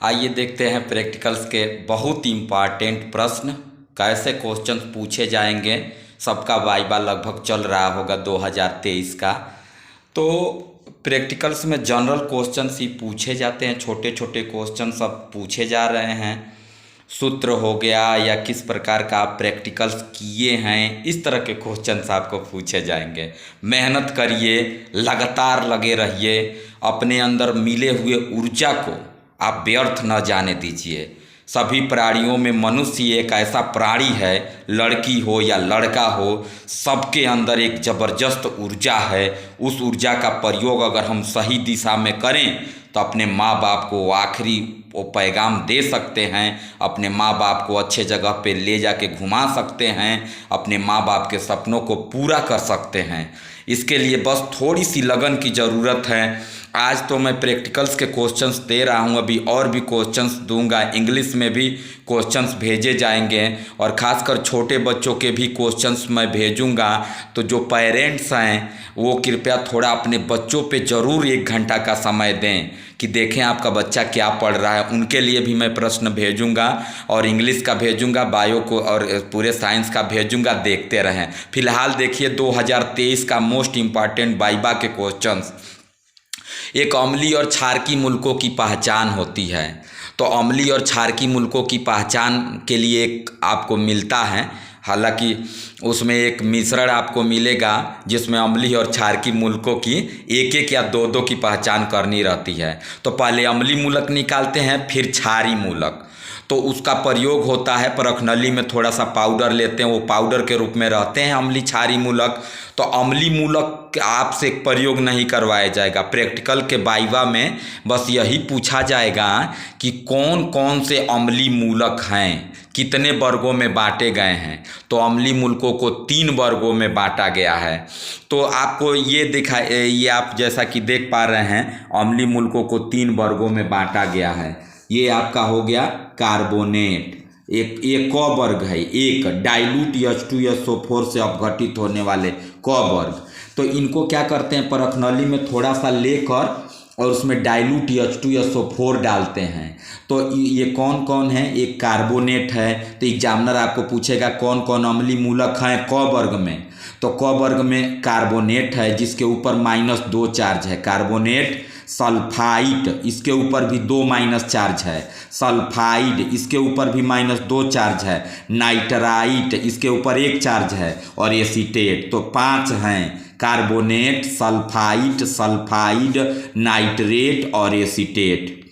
आइए देखते हैं प्रैक्टिकल्स के बहुत इम्पॉर्टेंट प्रश्न कैसे क्वेश्चन पूछे जाएंगे। सबका वाइवा लगभग चल रहा होगा 2023 का। तो प्रैक्टिकल्स में जनरल क्वेश्चंस ही पूछे जाते हैं, छोटे छोटे क्वेश्चन सब पूछे जा रहे हैं। सूत्र हो गया या किस प्रकार का आप प्रैक्टिकल्स किए हैं, इस तरह के क्वेश्चंस आपको पूछे जाएंगे। मेहनत करिए, लगातार लगे रहिए, अपने अंदर मिले हुए ऊर्जा को आप व्यर्थ न जाने दीजिए। सभी प्राणियों में मनुष्य एक ऐसा प्राणी है, लड़की हो या लड़का हो, सबके अंदर एक ज़बरदस्त ऊर्जा है। उस ऊर्जा का प्रयोग अगर हम सही दिशा में करें तो अपने माँ बाप को आखिरी वो पैगाम दे सकते हैं, अपने माँ बाप को अच्छे जगह पे ले जाके घुमा सकते हैं, अपने माँ बाप के सपनों को पूरा कर सकते हैं। इसके लिए बस थोड़ी सी लगन की ज़रूरत है। आज तो मैं प्रैक्टिकल्स के क्वेश्चंस दे रहा हूँ, अभी और भी क्वेश्चंस दूंगा। इंग्लिश में भी क्वेश्चंस भेजे जाएंगे और ख़ासकर छोटे बच्चों के भी क्वेश्चंस मैं भेजूंगा। तो जो पेरेंट्स हैं वो कृपया थोड़ा अपने बच्चों पे ज़रूर 1 घंटा का समय दें कि देखें आपका बच्चा क्या पढ़ रहा है। उनके लिए भी मैं प्रश्न भेजूंगा और इंग्लिश का भेजूंगा, बायो को और पूरे साइंस का भेजूंगा। देखते रहें। फिलहाल देखिए 2023 का मोस्ट इम्पॉर्टेंट वाइवा के क्वेश्चंस। एक अम्लीय और क्षारकीय मुल्कों की पहचान होती है। तो अम्लीय और क्षारकीय मुल्कों की पहचान के लिए एक आपको मिलता है, हालांकि उसमें एक मिश्रण आपको मिलेगा जिसमें अम्लीय और क्षारकीय मुल्कों की 1-1 या 2-2 की पहचान करनी रहती है। तो पहले अम्लीय मूलक निकालते हैं, फिर क्षारीय मूलक। तो उसका प्रयोग होता है परखनली में, थोड़ा सा पाउडर लेते हैं, वो पाउडर के रूप में रहते हैं अम्लीय क्षारीय मूलक। तो अम्लीय मूलक आपसे प्रयोग नहीं करवाया जाएगा। प्रैक्टिकल के वाइवा में बस यही पूछा जाएगा कि कौन कौन से अम्लीय मूलक हैं, कितने वर्गों में बांटे गए हैं। तो अम्लीय मूलकों को 3 वर्गों में बांटा गया है। तो आपको ये आप जैसा कि देख पा रहे हैं, अम्लीय मूलकों को 3 वर्गों में बांटा गया है। ये आपका हो गया कार्बोनेट, एक क वर्ग है, एक डाइल्यूट H2SO4 से अपघटित होने वाले क वर्ग। तो इनको क्या करते हैं, परखनली में थोड़ा सा लेकर और उसमें डाइल्यूट H2SO4 डालते हैं। तो ये कौन कौन है, एक कार्बोनेट है। तो एग्जामिनर आपको पूछेगा कौन कौन अम्लीय मूलक हैं क वर्ग में। तो क वर्ग में कार्बोनेट है जिसके ऊपर -2 चार्ज है, कार्बोनेट। सल्फाइड, इसके ऊपर भी 2 चार्ज है, सल्फाइड, इसके ऊपर भी -2 चार्ज है। नाइट्राइट, इसके ऊपर 1 चार्ज है। और एसीटेट। तो 5 हैं, कार्बोनेट, सल्फाइड, नाइट्रेट और एसीटेट।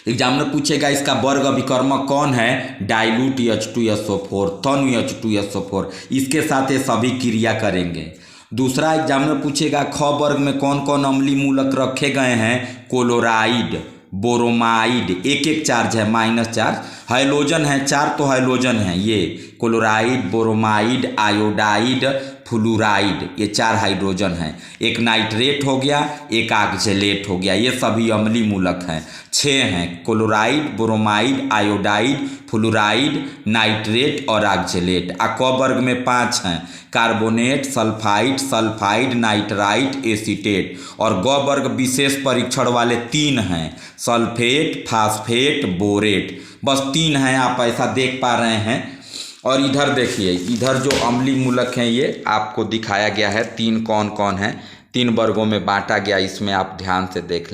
एग्जामिनर पूछेगा इसका वर्ग अभिकर्मक कौन है, डाइल्यूट H2SO4, तनु H2SO4। इसके साथ ये सभी क्रिया करेंगे। दूसरा एग्जामिनर पूछेगा ख वर्ग में कौन कौन अम्लीय मूलक रखे गए हैं, क्लोराइड, बोरोमाइड, 1-1 चार्ज है, माइनस चार्ज। हाइड्रोजन है 4, तो हाइड्रोजन है ये, क्लोराइड, बोरोमाइड, आयोडाइड, फ्लूराइड, ये 4 हाइड्रोजन हैं। एक नाइट्रेट हो गया, एक ऑक्जेलेट हो गया। ये सभी अम्लीय मूलक हैं। 6 हैं, क्लोराइड, बोरोमाइड, आयोडाइड, फ्लूराइड, नाइट्रेट और ऑक्जेलेट। क वर्ग में 5 हैं, कार्बोनेट, सल्फाइड, नाइट्राइट, एसीटेट। और ग वर्ग विशेष परीक्षण वाले 3 हैं, सल्फेट, फास्फेट, बोरेट। बस 3 हैं, आप ऐसा देख पा रहे हैं। और इधर देखिए, इधर जो अम्लीय मूलक हैं ये आपको दिखाया गया है, 3 कौन कौन हैं, 3 वर्गों में बांटा गया। इसमें आप ध्यान से देख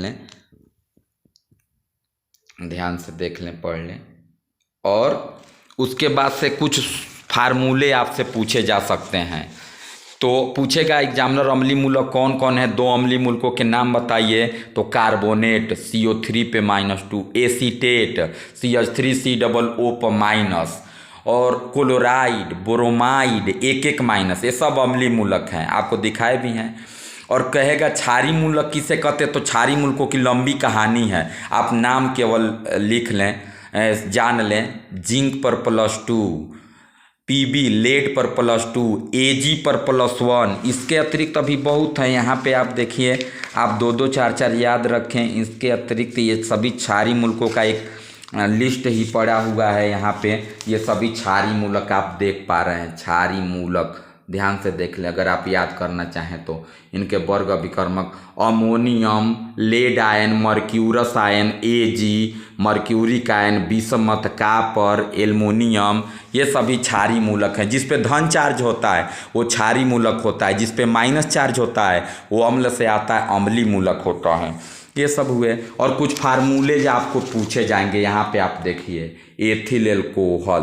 लें, पढ़ लें। और उसके बाद से कुछ फार्मूले आपसे पूछे जा सकते हैं। तो पूछेगा एग्जामिनर अम्लीय मूलक कौन कौन है, 2 अम्लीय मूलकों के नाम बताइए। तो कार्बोनेट CO3 पे -2, एसीटेट CH3COO पर -, और क्लोराइड, बोरोमाइड 1-1 माइनस। ये सब अम्लीय मूलक हैं, आपको दिखाए भी हैं। और कहेगा क्षारीय मूलक किसे कहते, तो क्षारीय मूलकों की लंबी कहानी है, आप नाम केवल लिख लें, जान लें। जिंक पर +2, PB लेड पर +2, AG पर +1। इसके अतिरिक्त अभी बहुत है, यहाँ पे आप देखिए, आप 2-2, 4-4 याद रखें। इसके अतिरिक्त ये सभी क्षारीय मूलकों का एक लिस्ट ही पड़ा हुआ है यहाँ पे। ये सभी क्षारीय मूलक आप देख पा रहे हैं, क्षारीय मूलक ध्यान से देख लें अगर आप याद करना चाहें तो। इनके वर्ग अभिकर्मक ammonium, lead ion, mercurous ion, Ag, mercuric ion, bismuth, copper, aluminium, ये सभी क्षारीय मूलक हैं। जिस पे धन चार्ज होता है वो क्षारीय मूलक होता है, जिस पे माइनस चार्ज होता है वो अम्ल से आता है, अम्लीय मूलक होता है। ये सब हुए। और कुछ फार्मूले जो आपको पूछे जाएंगे, यहाँ पे आप देखिए एथिल एल्कोहल।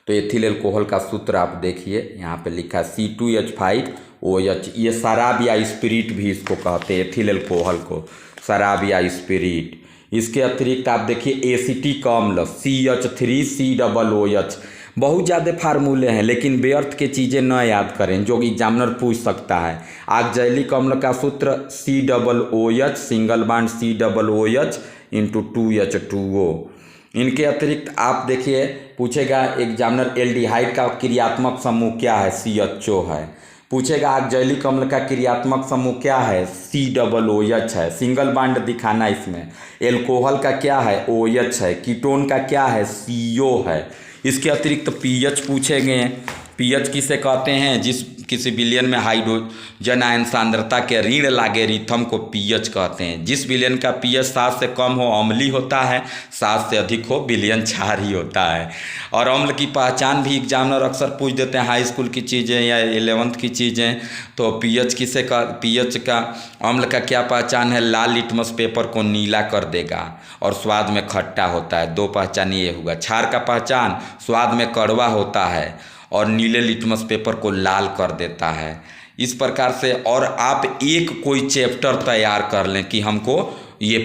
तो एथिल एल्कोहल का सूत्र आप देखिए, यहाँ पे लिखा है C2H5OH। ये शराब या स्पिरिट भी इसको कहते हैं, एथिल एल्कोहल को शराब या स्पिरिट। इसके अतिरिक्त आप देखिए एसिटिक अम्ल CH3COOH। बहुत ज़्यादा फार्मूले हैं, लेकिन व्यर्थ के चीज़ें न याद करें जो एग्जामिनर पूछ सकता है। आक्जेलिक अम्ल का सूत्र COOH, single bond COOH into 2H2O। इनके अतिरिक्त आप देखिए पूछेगा एग्जामिनर एल्डिहाइड का क्रियात्मक समूह क्या है, CHO है। पूछेगा आक्जेलिक अम्ल का क्रियात्मक समूह क्या है, COOH है, सिंगल बॉन्ड दिखाना इसमें। एल्कोहल का क्या है, OH है। कीटोन का क्या है, CO है। इसके अतिरिक्त pH पूछे गए हैं। pH किसे कहते हैं, जिस किसी विलयन में हाइड्रोजन आयन सांद्रता के ऋण लॉगरिथम को pH कहते हैं। जिस विलयन का pH 7 से कम हो अम्लीय होता है, 7 से अधिक हो विलयन क्षारीय होता है। और अम्ल की पहचान भी एग्जामिनर अक्सर पूछ देते हैं, हाई स्कूल की चीज़ें या 11th की चीज़ें। तो pH किसे का, pH का अम्ल का क्या पहचान है, लाल लिटमस पेपर को नीला कर देगा और स्वाद में खट्टा होता है। 2 पहचान ये होगा। क्षार का पहचान स्वाद में कड़वा होता है और नीले लिटमस पेपर को लाल कर देता है। इस प्रकार से। और आप एक कोई चैप्टर तैयार कर लें कि हमको ये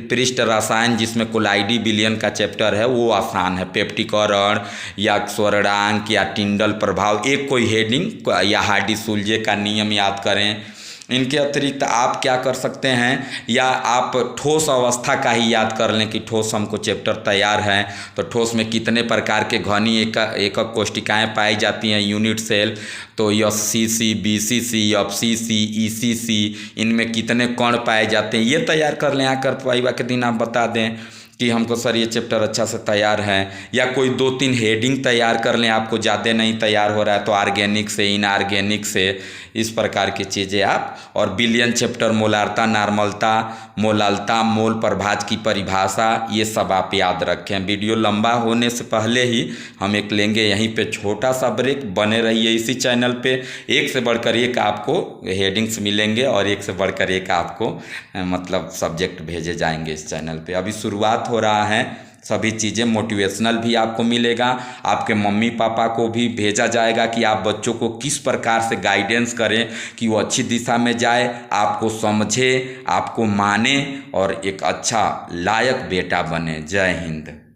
पृष्ठ रसायन जिसमें कोलाइडी विलयन का चैप्टर है वो आसान है, पेप्टिकरण या स्वर्णांक या टिंडल प्रभाव, एक कोई हेडिंग या हार्डी-सुलजे का नियम याद करें। इनके अतिरिक्त आप क्या कर सकते हैं, या आप ठोस अवस्था का ही याद कर लें कि ठोस हमको चैप्टर तैयार है तो ठोस में कितने प्रकार के घनी एकक कोशिकाएं पाई जाती हैं, यूनिट सेल। तो SCC, BCC, FCC, ECC, इनमें कितने कण पाए जाते हैं, ये तैयार कर लें। आकर वाइवा के दिन आप बता दें कि हमको सर ये चैप्टर अच्छा से तैयार है। या कोई 2-3 हेडिंग तैयार कर लें, आपको ज़्यादा नहीं तैयार हो रहा है तो ऑर्गेनिक से, इनऑर्गेनिक से, इस प्रकार की चीज़ें आप। और विलयन चैप्टर, मोलारता, नॉर्मलता, मोलालता, मोल प्रभाज की परिभाषा, ये सब आप याद रखें। वीडियो लंबा होने से पहले ही हम एक लेंगे यहीं पे छोटा सा ब्रेक। बने रहिए इसी चैनल पे, एक से बढ़कर एक आपको हेडिंग्स मिलेंगे और एक से बढ़कर एक आपको मतलब सब्जेक्ट भेजे जाएंगे इस चैनल पे। अभी शुरुआत हो रहा है, सभी चीज़ें मोटिवेशनल भी आपको मिलेगा। आपके मम्मी पापा को भी भेजा जाएगा कि आप बच्चों को किस प्रकार से गाइडेंस करें कि वो अच्छी दिशा में जाए, आपको समझे, आपको माने और एक अच्छा लायक बेटा बने। जय हिंद।